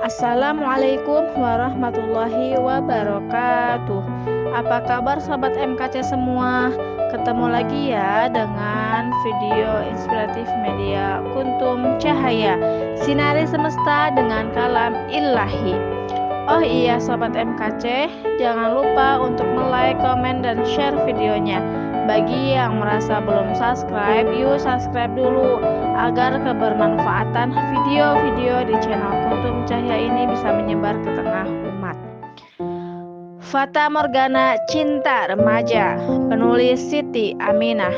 Assalamualaikum warahmatullahi wabarakatuh. Apa kabar sahabat MKC semua? Ketemu lagi ya dengan video inspiratif media Kuntum Cahaya, sinari semesta dengan kalam ilahi. Oh iya sahabat MKC, jangan lupa untuk like, komen, dan share videonya. Bagi yang merasa belum subscribe, yuk subscribe dulu agar kebermanfaatan video-video di channel Kuntum Cahaya ini bisa menyebar ke tengah umat. Fata Morgana Cinta Remaja, penulis Siti Aminah.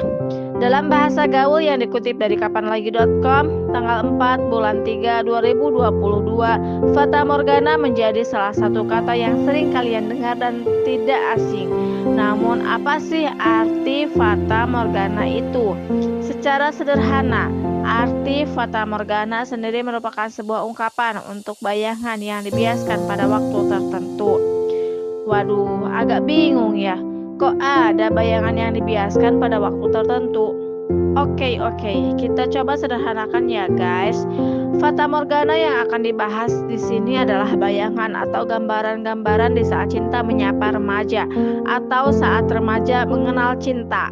Dalam bahasa gaul yang dikutip dari kapanlagi.com, tanggal 4 bulan 3 2022, Fata Morgana menjadi salah satu kata yang sering kalian dengar dan tidak asing. Namun apa sih arti Fata Morgana itu? Secara sederhana, arti Fata Morgana sendiri merupakan sebuah ungkapan untuk bayangan yang dibiaskan pada waktu tertentu. Waduh, agak bingung ya. Kok ada bayangan yang dibiaskan pada waktu tertentu? Oke, kita coba sederhanakan ya guys. Fata Morgana yang akan dibahas di sini adalah bayangan atau gambaran-gambaran di saat cinta menyapa remaja atau saat remaja mengenal cinta.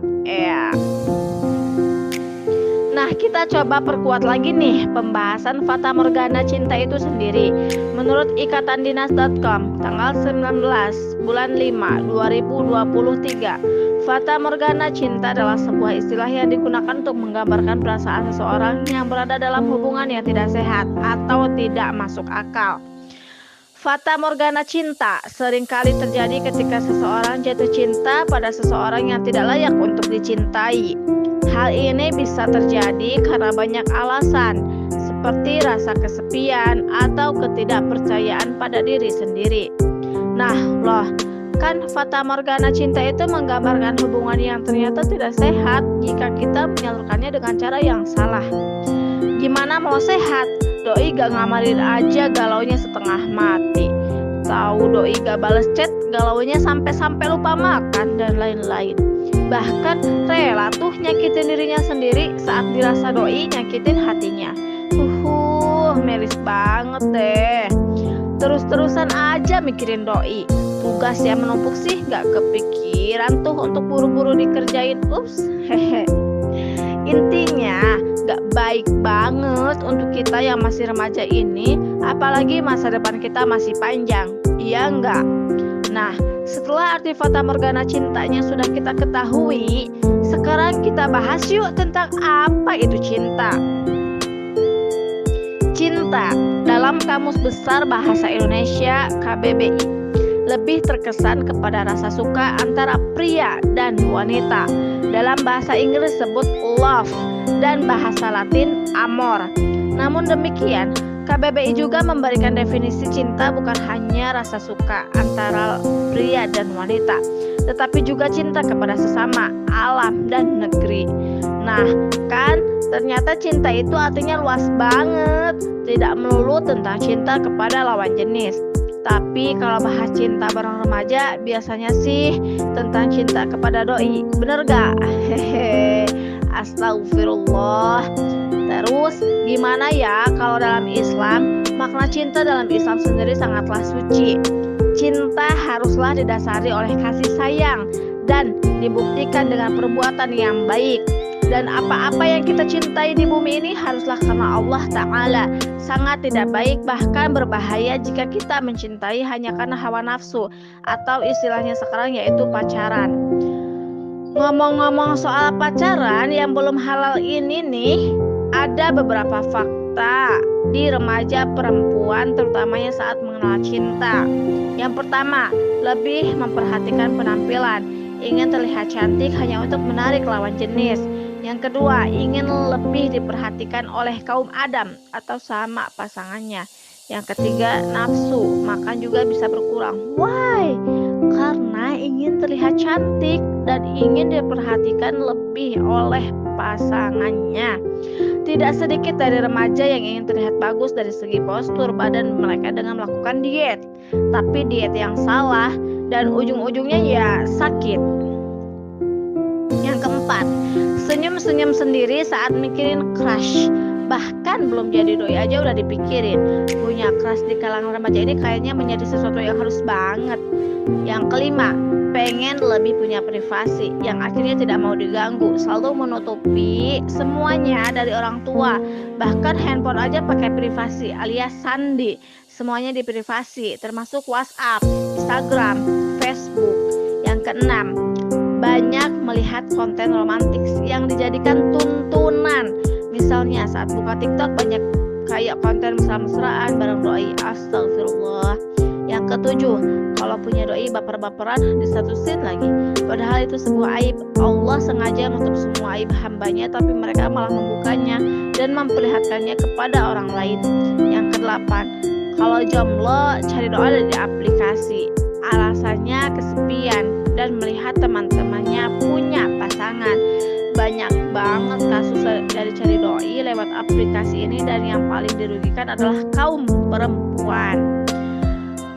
Nah, kita coba perkuat lagi nih pembahasan Fata Morgana cinta itu sendiri. Menurut ikatandinas.com, tanggal 19 bulan 5 2023, Fata Morgana cinta adalah sebuah istilah yang digunakan untuk menggambarkan perasaan seseorang yang berada dalam hubungan yang tidak sehat atau tidak masuk akal. Fata Morgana cinta seringkali terjadi ketika seseorang jatuh cinta pada seseorang yang tidak layak untuk dicintai. Hal ini bisa terjadi karena banyak alasan, seperti rasa kesepian atau ketidakpercayaan pada diri sendiri. Nah, kan Fata Morgana cinta itu menggambarkan hubungan yang ternyata tidak sehat jika kita menyalurkannya dengan cara yang salah. Gimana mau sehat? Doi gak ngamarin aja galaunya setengah mati. Tahu doi gak bales chat, galaunya sampai lupa makan dan lain-lain. Bahkan rela tuh nyakitin dirinya sendiri saat dirasa doi nyakitin hatinya. Miris banget deh. Terus-terusan aja mikirin doi. Tugas yang menumpuk sih gak kepikiran tuh untuk buru-buru dikerjain. Intinya gak baik banget untuk kita yang masih remaja ini, apalagi masa depan kita masih panjang. Iya enggak? Nah, setelah arti Fata Morgana cintanya sudah kita ketahui, sekarang kita bahas yuk tentang apa itu cinta. Cinta dalam Kamus Besar Bahasa Indonesia KBBI lebih terkesan kepada rasa suka antara pria dan wanita. Dalam bahasa Inggris disebut love dan bahasa Latin amor. Namun demikian, KBBI juga memberikan definisi cinta bukan hanya rasa suka antara pria dan wanita, tetapi juga cinta kepada sesama, alam, dan negeri. Nah, kan ternyata cinta itu artinya luas banget, tidak melulu tentang cinta kepada lawan jenis. Tapi kalau bahas cinta bareng remaja, biasanya sih tentang cinta kepada doi, bener gak? Astagfirullah. Terus gimana ya kalau dalam Islam? Makna cinta dalam Islam sendiri sangatlah suci. Cinta haruslah didasari oleh kasih sayang dan dibuktikan dengan perbuatan yang baik. Dan apa-apa yang kita cintai di bumi ini haruslah karena Allah Ta'ala. Sangat tidak baik, bahkan berbahaya jika kita mencintai hanya karena hawa nafsu, atau istilahnya sekarang yaitu pacaran. Ngomong-ngomong soal pacaran yang belum halal ini nih, ada beberapa fakta di remaja perempuan terutamanya saat mengenal cinta. Yang pertama, lebih memperhatikan penampilan. Ingin terlihat cantik hanya untuk menarik lawan jenis. Yang kedua, ingin lebih diperhatikan oleh kaum Adam atau sama pasangannya. Yang ketiga, nafsu makan juga bisa berkurang. Why? Karena ingin terlihat cantik dan ingin diperhatikan lebih oleh pasangannya. Tidak sedikit dari remaja yang ingin terlihat bagus dari segi postur badan mereka dengan melakukan diet. Tapi diet yang salah dan ujung-ujungnya ya sakit. Yang keempat, senyum-senyum sendiri saat mikirin crush. Bahkan belum jadi doi aja udah dipikirin. Punya crush di kalangan remaja ini kayaknya menjadi sesuatu yang harus banget. Yang kelima, pengen lebih punya privasi, yang akhirnya tidak mau diganggu, selalu menutupi semuanya dari orang tua. Bahkan handphone aja pakai privasi alias sandi. Semuanya di privasi, termasuk WhatsApp, Instagram, Facebook. Yang keenam, banyak melihat konten romantis yang dijadikan tuntunan. Misalnya saat buka TikTok banyak kayak konten mesra-mesraan bareng doi. Astagfirullah. Yang ketujuh, kalau punya doi baper-baperan disatusin lagi. Padahal itu sebuah aib. Allah sengaja menutup semua aib hambanya, tapi mereka malah membukanya dan memperlihatkannya kepada orang lain. Yang kedelapan, kalau jomblo cari doa di aplikasi. Alasannya kesepian dan melihat teman-temannya punya pasangan. Banyak banget kasus dari cari doi lewat aplikasi ini, dan yang paling dirugikan adalah kaum perempuan.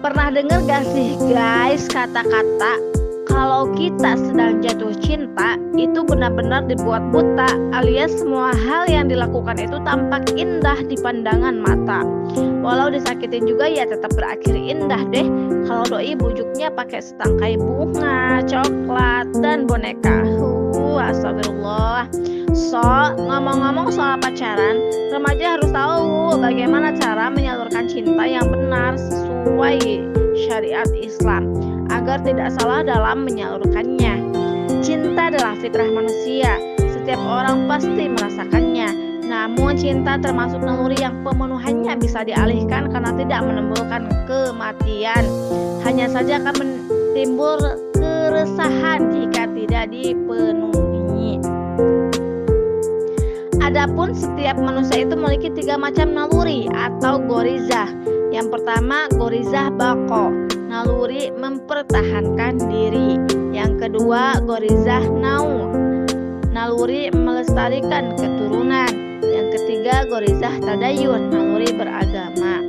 Pernah dengar gak sih guys kata-kata kalau kita sedang jatuh cinta itu benar-benar dibuat buta, alias semua hal yang dilakukan itu tampak indah di pandangan mata. Walau disakitin juga ya tetap berakhir indah deh. Kalau doi bujuknya pakai setangkai bunga, coklat, dan boneka. Astagfirullah. So, ngomong-ngomong soal pacaran, remaja harus tahu bagaimana cara menyalurkan cinta yang benar sesuai syariat Islam agar tidak salah dalam menyalurkannya. Cinta adalah fitrah manusia, setiap orang pasti merasakannya. Namun cinta termasuk naluri yang pemenuhannya bisa dialihkan karena tidak menimbulkan kematian. Hanya saja akan timbul keresahan jika tidak dipenuhi. Adapun setiap manusia itu memiliki 3 macam naluri atau gorizah. Yang pertama, gorizah bako, naluri mempertahankan diri. Yang kedua, gorizah nau, naluri melestarikan keturunan. Yang ketiga, gorizah tadayun, naluri beragama.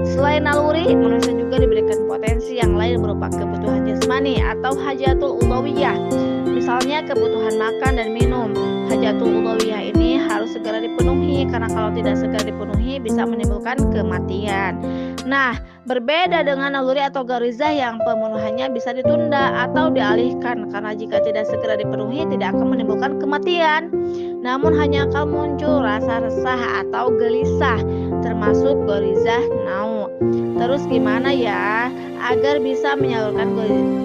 Selain naluri, manusia juga diberikan potensi yang lain berupa kebutuhan jasmani atau hajatul ulawiyah. Misalnya kebutuhan makan dan minum. Hajatul ulawiyah ini harus segera dipenuhi, karena kalau tidak segera dipenuhi bisa menimbulkan kematian. Nah, berbeda dengan naluri atau gorizah yang pemenuhannya bisa ditunda atau dialihkan, karena jika tidak segera dipenuhi tidak akan menimbulkan kematian, namun hanya akan muncul rasa resah atau gelisah, termasuk gorizah nau. Terus gimana ya agar bisa menyalurkan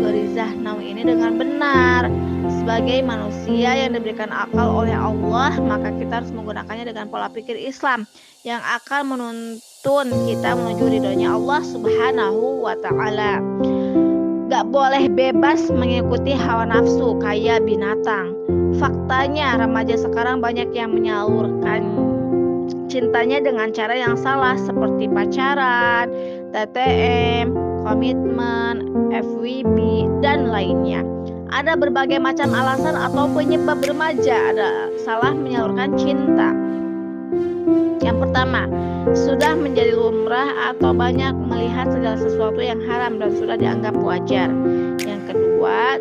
gorizah nau ini dengan benar? Sebagai manusia yang diberikan akal oleh Allah, maka kita harus menggunakannya dengan pola pikir Islam yang akan menuntun kita menuju ridhonya Allah Subhanahu wa ta'ala. Gak boleh bebas mengikuti hawa nafsu kayak binatang. Faktanya remaja sekarang banyak yang menyalurkan cintanya dengan cara yang salah, seperti pacaran, TTM, komitmen, FWB, dan lainnya. Ada berbagai macam alasan atau penyebab remaja ada salah menyalurkan cinta. Yang pertama, sudah menjadi lumrah atau banyak melihat segala sesuatu yang haram dan sudah dianggap wajar. Yang kedua,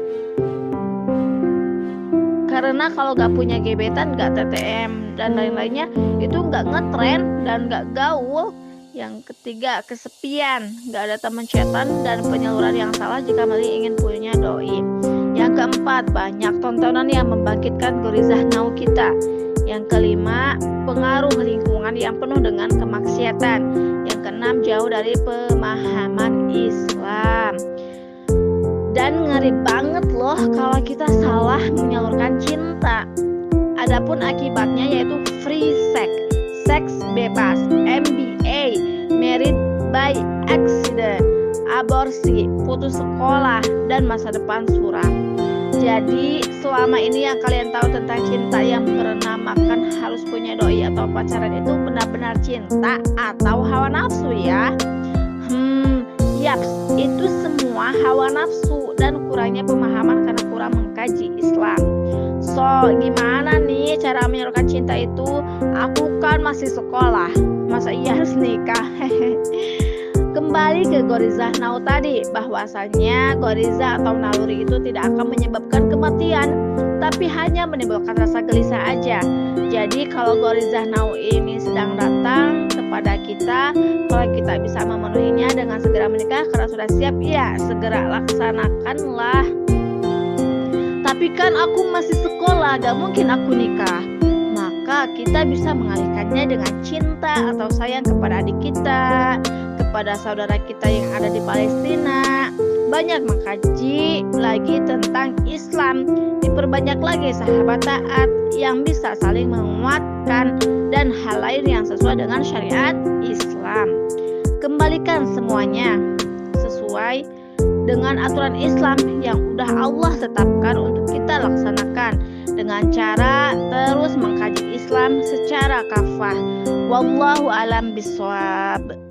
karena kalau gak punya gebetan, gak TTM dan lain-lainnya, itu gak ngetren dan gak gaul. Yang ketiga, kesepian, gak ada teman chatan dan penyaluran yang salah jika masih ingin punya doi. Yang keempat, banyak tontonan yang membangkitkan gorizah nau kita. Yang kelima, pengaruh lingkungan yang penuh dengan kemaksiatan. Yang keenam, jauh dari pemahaman Islam. Dan ngeri banget loh kalau kita salah menyalurkan cinta. Adapun akibatnya yaitu free sex, seks bebas, MBA, married by accident, aborsi, putus sekolah, dan masa depan suram. Jadi selama ini yang kalian tahu tentang cinta yang bernamakan harus punya doi atau pacaran itu benar-benar cinta atau hawa nafsu ya? Yaps, itu semua hawa nafsu dan kurangnya pemahaman karena kurang mengkaji Islam. So, gimana nih cara menyalurkan cinta itu? Aku kan masih sekolah, masa iya harus nikah? Kembali ke gorizah nau tadi, bahwasanya gorizah atau naluri itu tidak akan menyebabkan kematian. tapi hanya menimbulkan rasa gelisah aja. Jadi kalau Gorizah Now ini sedang datang kepada kita, kalau kita bisa memenuhinya dengan segera menikah karena sudah siap, ya segera laksanakanlah. Tapi kan aku masih sekolah, gak mungkin aku nikah. Maka kita bisa mengalihkannya dengan cinta atau sayang kepada adik kita, kepada saudara kita yang ada di Palestina. Banyak mengkaji lagi tentang Islam, diperbanyak lagi sahabat taat yang bisa saling menguatkan, dan hal lain yang sesuai dengan syariat Islam. Kembalikan semuanya sesuai dengan aturan Islam yang udah Allah tetapkan untuk kita laksanakan dengan cara terus mengkaji Islam secara kafah. Wallahu alam bishawab.